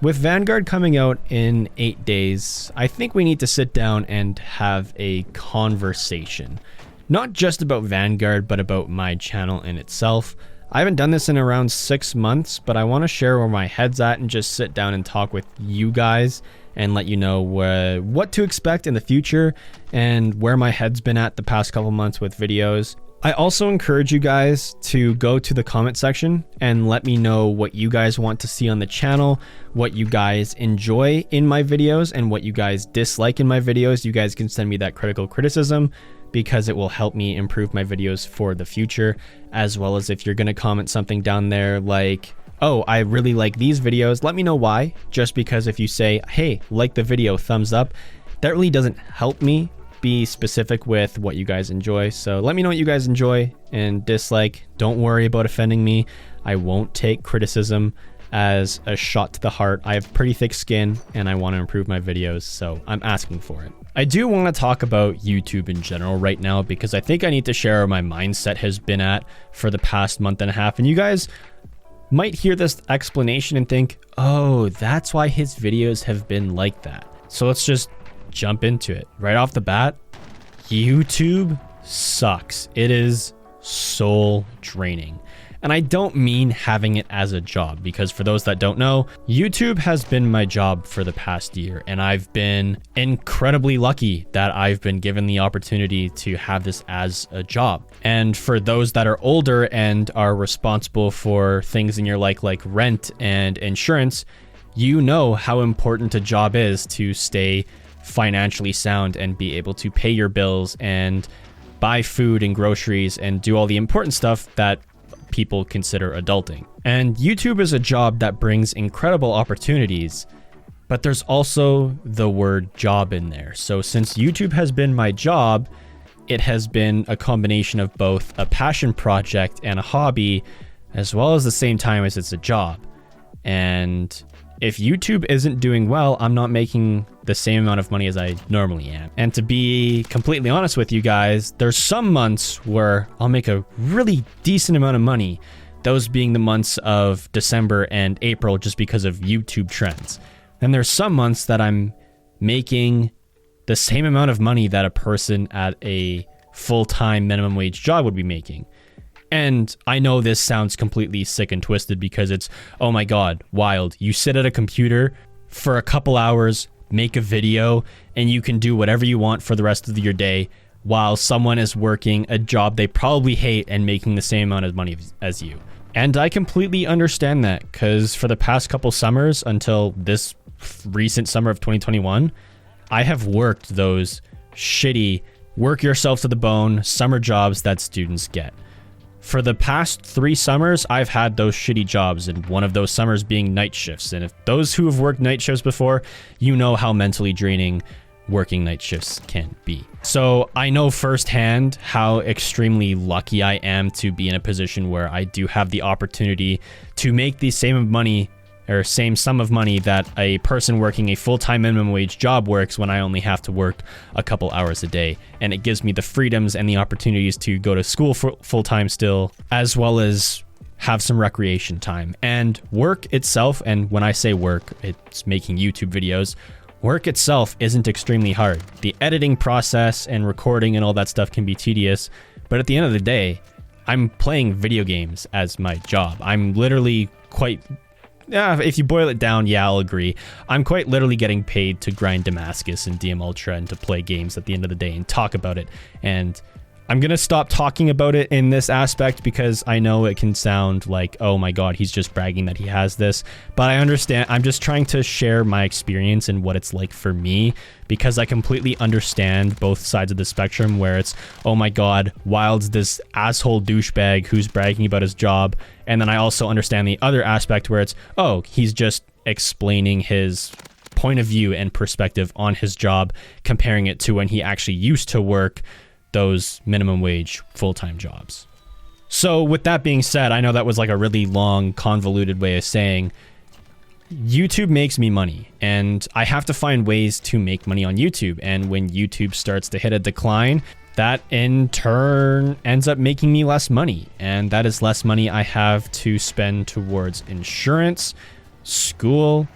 With Vanguard coming out in 8 days, I think we need to sit down and have a conversation. Not just about Vanguard, but about my channel in itself. I haven't done this in around 6 months, but I want to share where my head's at and just sit down and talk with you guys and let you know what to expect in the future and where my head's been at the past couple months with videos. I also encourage you guys to go to the comment section and let me know what you guys want to see on the channel, what you guys enjoy in my videos, and what you guys dislike in my videos. You guys can send me that critical criticism because it will help me improve my videos for the future, as well as if you're going to comment something down there like, oh, I really like these videos, let me know why. Just because if you say, hey, like the video, thumbs up, that really doesn't help me be specific with what you guys enjoy. So let me know what you guys enjoy and dislike. Don't worry about offending me. I won't take criticism as a shot to the heart. I have pretty thick skin and I want to improve my videos, so I'm asking for it. I do want to talk about YouTube in general right now because I think I need to share where my mindset has been at for the past month and a half. And you guys might hear this explanation and think, oh, that's why his videos have been like that. So let's just jump into it. Right off the bat, YouTube sucks. It is soul draining. And I don't mean having it as a job, because for those that don't know, YouTube has been my job for the past year, and I've been incredibly lucky that I've been given the opportunity to have this as a job. And for those that are older and are responsible for things in your life like rent and insurance, you know how important a job is to stay financially sound and be able to pay your bills and buy food and groceries and do all the important stuff that people consider adulting. And YouTube is a job that brings incredible opportunities, but there's also the word job in there. So since YouTube has been my job, it has been a combination of both a passion project and a hobby, as well as the same time as it's a job. And if YouTube isn't doing well, I'm not making the same amount of money as I normally am. And to be completely honest with you guys, there's some months where I'll make a really decent amount of money, those being the months of December and April just because of YouTube trends. And there's some months that I'm making the same amount of money that a person at a full-time minimum wage job would be making. And I know this sounds completely sick and twisted because it's, oh my God, wild. You sit at a computer for a couple hours, make a video, and you can do whatever you want for the rest of your day while someone is working a job they probably hate and making the same amount of money as you. And I completely understand that because for the past couple summers until this recent summer of 2021, I have worked those shitty work yourself to the bone summer jobs that students get. For the past 3 summers, I've had those shitty jobs, and one of those summers being night shifts. And if those who have worked night shifts before, you know how mentally draining working night shifts can be. So I know firsthand how extremely lucky I am to be in a position where I do have the opportunity to make the same money or same sum of money that a person working a full-time minimum wage job works when I only have to work a couple hours a day. And it gives me the freedoms and the opportunities to go to school full-time still, as well as have some recreation time. And work itself, and when I say work, it's making YouTube videos, work itself isn't extremely hard. The editing process and recording and all that stuff can be tedious, but at the end of the day, I'm playing video games as my job. I'm literally if you boil it down, yeah, I'll agree. I'm quite literally getting paid to grind Damascus and DM Ultra and to play games at the end of the day and talk about it. And I'm going to stop talking about it in this aspect because I know it can sound like, oh my God, he's just bragging that he has this. But I understand. I'm just trying to share my experience and what it's like for me because I completely understand both sides of the spectrum where it's, oh my God, Wild's this asshole douchebag who's bragging about his job. And then I also understand the other aspect where it's, oh, he's just explaining his point of view and perspective on his job, comparing it to when he actually used to work those minimum wage full-time jobs. So with that being said, I know that was like a really long, convoluted way of saying YouTube makes me money and I have to find ways to make money on YouTube. And when YouTube starts to hit a decline, that in turn ends up making me less money. And that is less money I have to spend towards insurance, school,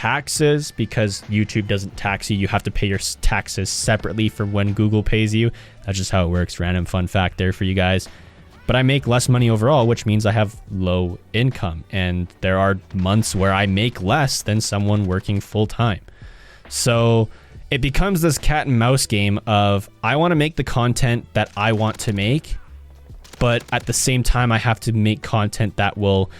taxes, because YouTube doesn't tax you. You have to pay your taxes separately from when Google pays you. That's just how it works. Random fun fact there for you guys. But I make less money overall, which means I have low income. And there are months where I make less than someone working full time. So it becomes this cat and mouse game of, I want to make the content that I want to make, but at the same time, I have to make content that will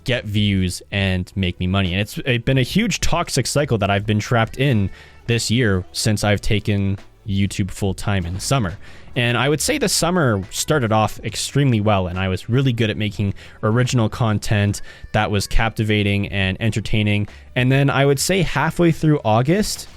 get views and make me money. And it's been a huge toxic cycle that I've been trapped in this year since I've taken YouTube full time in the summer. And I would say the summer started off extremely well, and I was really good at making original content that was captivating and entertaining. And then I would say halfway through August,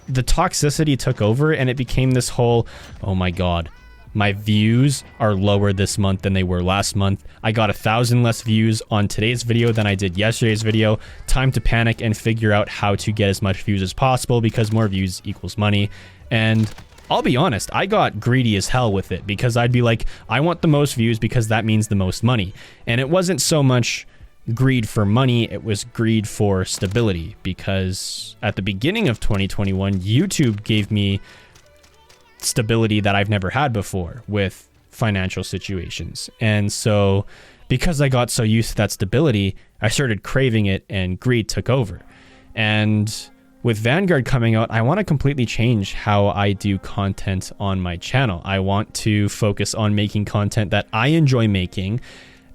the toxicity took over, and it became this whole, oh my God, my views are lower this month than they were last month. I got 1,000 less views on today's video than I did yesterday's video. Time to panic and figure out how to get as much views as possible, because more views equals money. And I'll be honest, I got greedy as hell with it, because I'd be like, I want the most views because that means the most money. And it wasn't so much greed for money, it was greed for stability, because at the beginning of 2021, YouTube gave me stability that I've never had before with financial situations. And so because I got so used to that stability, I started craving it, and greed took over. And with Vanguard coming out, I want to completely change how I do content on my channel. I want to focus on making content that I enjoy making,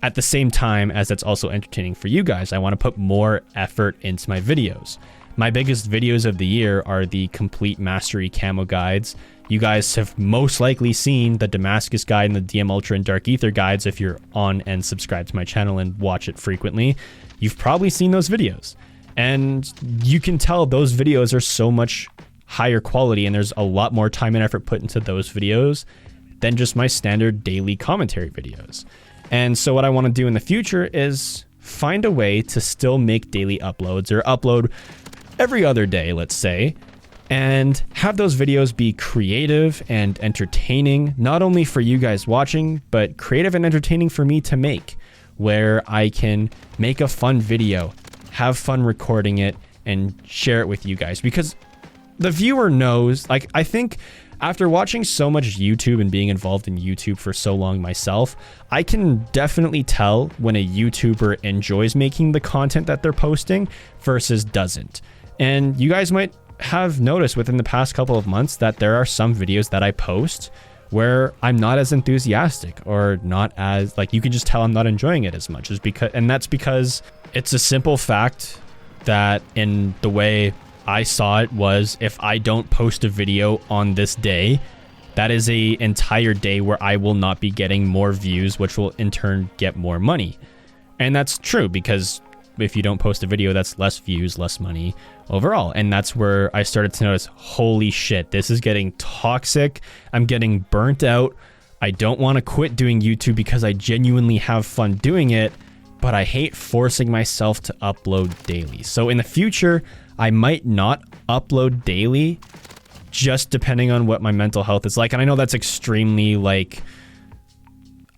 at the same time as it's also entertaining for you guys. I want to put more effort into my videos. My biggest videos of the year are the complete mastery camo guides. You guys have most likely seen the Damascus guide and the DM Ultra and Dark Ether guides if you're on and subscribed to my channel and watch it frequently. You've probably seen those videos. And you can tell those videos are so much higher quality, and there's a lot more time and effort put into those videos than just my standard daily commentary videos. And so what I want to do in the future is find a way to still make daily uploads, or upload every other day, let's say, and have those videos be creative and entertaining, not only for you guys watching, but creative and entertaining for me to make, where I can make a fun video, have fun recording it, and share it with you guys. Because the viewer knows, like, I think after watching so much YouTube and being involved in YouTube for so long myself, I can definitely tell when a YouTuber enjoys making the content that they're posting versus doesn't. And you guys might have noticed within the past couple of months that there are some videos that I post where I'm not as enthusiastic, or not as, like, you can just tell I'm not enjoying it as much, and that's because it's a simple fact that, in the way I saw it, was if I don't post a video on this day, that is a entire day where I will not be getting more views, which will in turn get more money. And that's true, because if you don't post a video, that's less views, less money overall. And that's where I started to notice, holy shit, this is getting toxic. I'm getting burnt out. I don't want to quit doing YouTube because I genuinely have fun doing it, but I hate forcing myself to upload daily. So in the future, I might not upload daily, just depending on what my mental health is like. And I know that's extremely, like,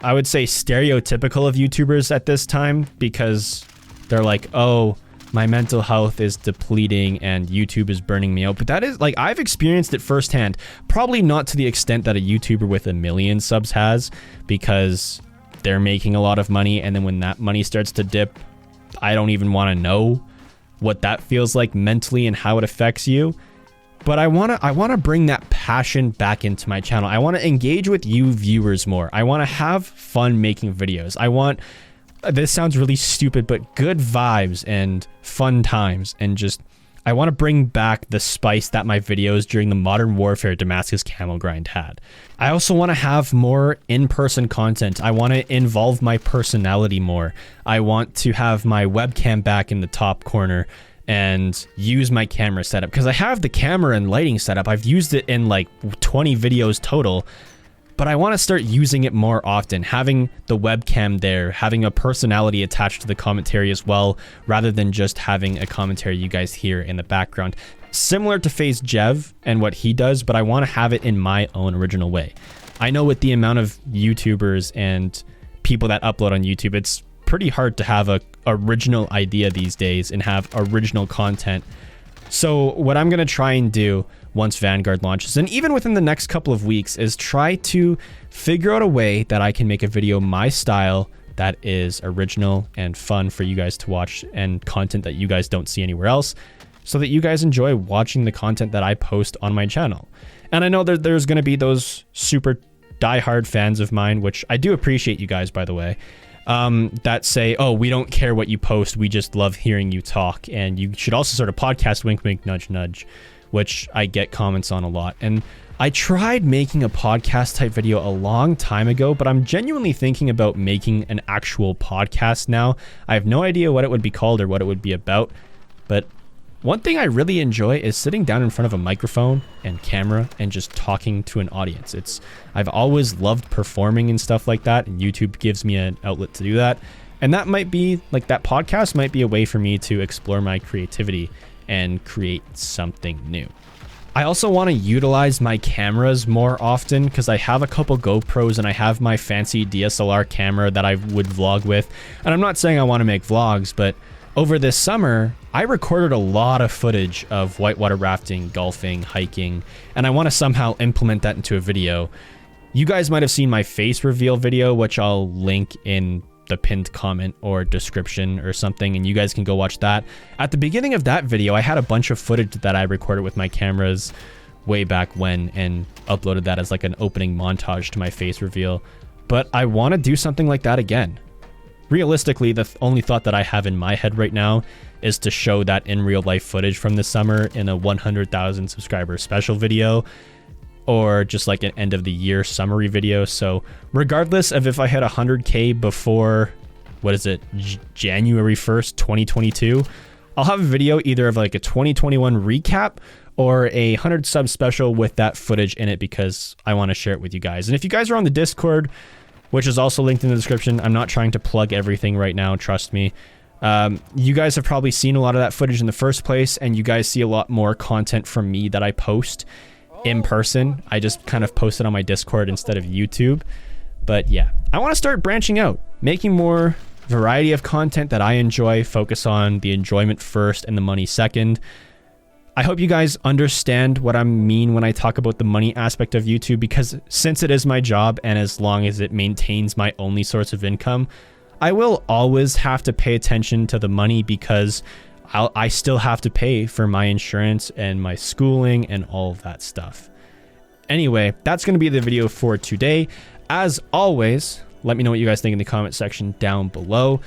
I would say stereotypical of YouTubers at this time, because they're like, oh, my mental health is depleting and YouTube is burning me out. But that is, like, I've experienced it firsthand. Probably not to the extent that a YouTuber with 1 million subs has, because they're making a lot of money, and then when that money starts to dip, I don't even want to know what that feels like mentally and how it affects you. But I want to bring that passion back into my channel. I want to engage with you viewers more. I want to have fun making videos. I want, this sounds really stupid, but good vibes and fun times, and just, I want to bring back the spice that my videos during the Modern Warfare Damascus Camel Grind had. I also want to have more in-person content. I want to involve my personality more. I want to have my webcam back in the top corner and use my camera setup, because I have the camera and lighting setup. I've used it in like 20 videos total, but I want to start using it more often, having the webcam there, having a personality attached to the commentary as well, rather than just having a commentary you guys hear in the background. Similar to FaZe Jev and what he does, but I want to have it in my own original way. I know with the amount of YouTubers and people that upload on YouTube, it's pretty hard to have a original idea these days and have original content. So what I'm going to try and do once Vanguard launches, and even within the next couple of weeks, is try to figure out a way that I can make a video my style that is original and fun for you guys to watch, and content that you guys don't see anywhere else, so that you guys enjoy watching the content that I post on my channel. And I know that there's going to be those super diehard fans of mine, which I do appreciate you guys, by the way, that say, oh, we don't care what you post, we just love hearing you talk, and you should also sort of podcast, wink wink, nudge nudge, which I get comments on a lot. And I tried making a podcast type video a long time ago, but I'm genuinely thinking about making an actual podcast now. I have no idea what it would be called or what it would be about, but one thing I really enjoy is sitting down in front of a microphone and camera and just talking to an audience. I've always loved performing and stuff like that, and YouTube gives me an outlet to do that. And that might be, like, that podcast might be a way for me to explore my creativity and create something new. I also want to utilize my cameras more often, because I have a couple GoPros and I have my fancy DSLR camera that I would vlog with. And I'm not saying I want to make vlogs, but over this summer, I recorded a lot of footage of whitewater rafting, golfing, hiking, and I want to somehow implement that into a video. You guys might have seen my face reveal video, which I'll link in the pinned comment or description or something, and you guys can go watch that. At the beginning of that video, I had a bunch of footage that I recorded with my cameras way back when and uploaded that as like an opening montage to my face reveal. But I want to do something like that again. Realistically, the only thought that I have in my head right now is to show that in real life footage from this summer in a 100,000 subscriber special video, or just like an end of the year summary video. So regardless of if I hit 100K before, what is it, January 1st, 2022, I'll have a video either of like a 2021 recap or a 100 sub special with that footage in it, because I want to share it with you guys. And if you guys are on the Discord, which is also linked in the description, I'm not trying to plug everything right now, trust me. You guys have probably seen a lot of that footage in the first place, and you guys see a lot more content from me that I post in person. I just kind of post it on my Discord instead of YouTube. But yeah, I want to start branching out, making more variety of content that I enjoy, focus on the enjoyment first and the money second. I hope you guys understand what I mean when I talk about the money aspect of YouTube, because since it is my job and as long as it maintains my only source of income, I will always have to pay attention to the money, because I still have to pay for my insurance and my schooling and all of that stuff. Anyway, that's going to be the video for today. As always, let me know what you guys think in the comment section down below.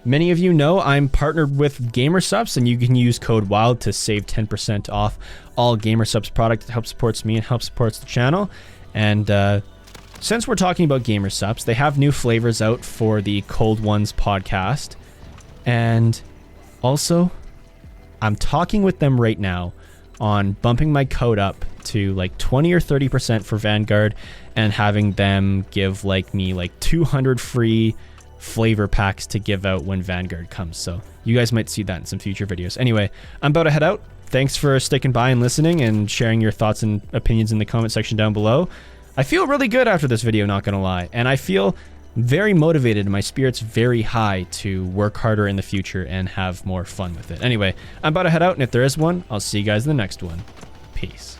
Many of you know I'm partnered with GamerSupps, and you can use code WILD to save 10% off all GamerSupps product. It helps supports me and helps supports the channel. And since we're talking about GamerSupps, they have new flavors out for the Cold Ones podcast. And also, I'm talking with them right now on bumping my code up to like 20 or 30% for Vanguard, and having them give me like 200 free flavor packs to give out when Vanguard comes. So you guys might see that in some future videos. Anyway, I'm about to head out. Thanks for sticking by and listening and sharing your thoughts and opinions in the comment section down below. I feel really good after this video, not gonna lie, and I feel very motivated and my spirit's very high to work harder in the future and have more fun with it. Anyway, I'm about to head out, and if there is one, I'll see you guys in the next one. Peace.